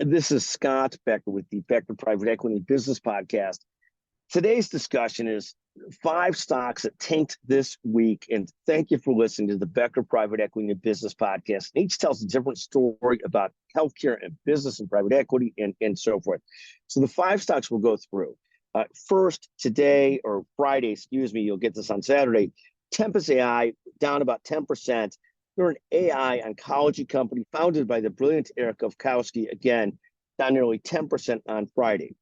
This is Scott Becker with the Becker Private Equity Business Podcast. Today's discussion is 5 stocks that tanked this week. And thank you for listening to the Becker Private Equity and Business Podcast. Each tells a different story about healthcare and business and private equity and so forth. So the 5 stocks we'll go through. First, today, or Friday, you'll get this on Saturday, Tempus AI down about 10%. They're an AI oncology company founded by the brilliant Eric Kowalski, again, down nearly 10% on Friday.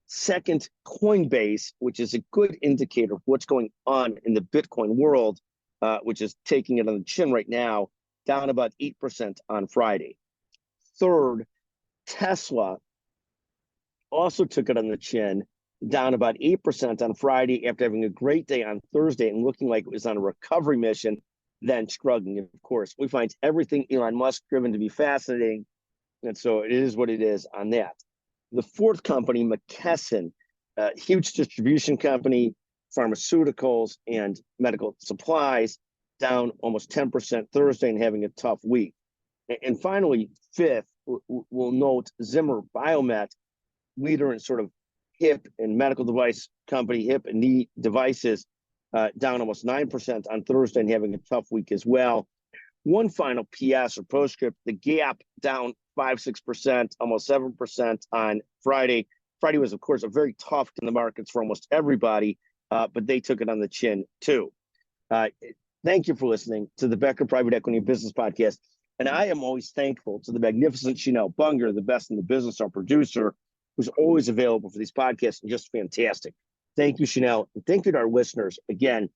Second, Coinbase, which is a good indicator of what's going on in the Bitcoin world, which is taking it on the chin right now, down about 8% on Friday. Third, Tesla also took it on the chin, down about 8% on Friday after having a great day on Thursday and looking like it was on a recovery mission, then struggling. Of course, we find everything Elon Musk driven to be fascinating, and so it is what it is on that. The fourth company, McKesson, a huge distribution company, pharmaceuticals and medical supplies, down almost 10% Thursday and having a tough week. And finally, fifth, we'll note Zimmer Biomet, leader in sort of hip and medical device company, hip and knee devices, down almost 9% on Thursday and having a tough week as well. One final PS or postscript, the Gap down 5-6%, almost 7% on Friday. Friday was, of course, a very tough in the markets for almost everybody, but they took it on the chin too. Thank you for listening to the Becker Private Equity Business Podcast. And I am always thankful to the magnificent Chanel Bunger, the best in the business, our producer, who's always available for these podcasts and just fantastic. Thank you, Chanel. And thank you to our listeners. Again,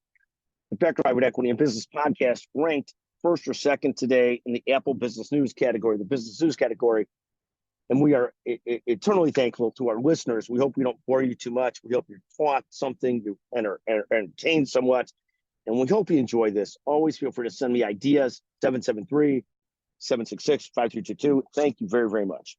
the Becker Private Equity and Business Podcast ranked first or second today in the Apple Business News category, the business news category. And we are eternally thankful to our listeners. We hope we don't bore you too much. We hope you're taught something, you entertained somewhat. And we hope you enjoy this. Always feel free to send me ideas, 773-766-5322. Thank you very, very much.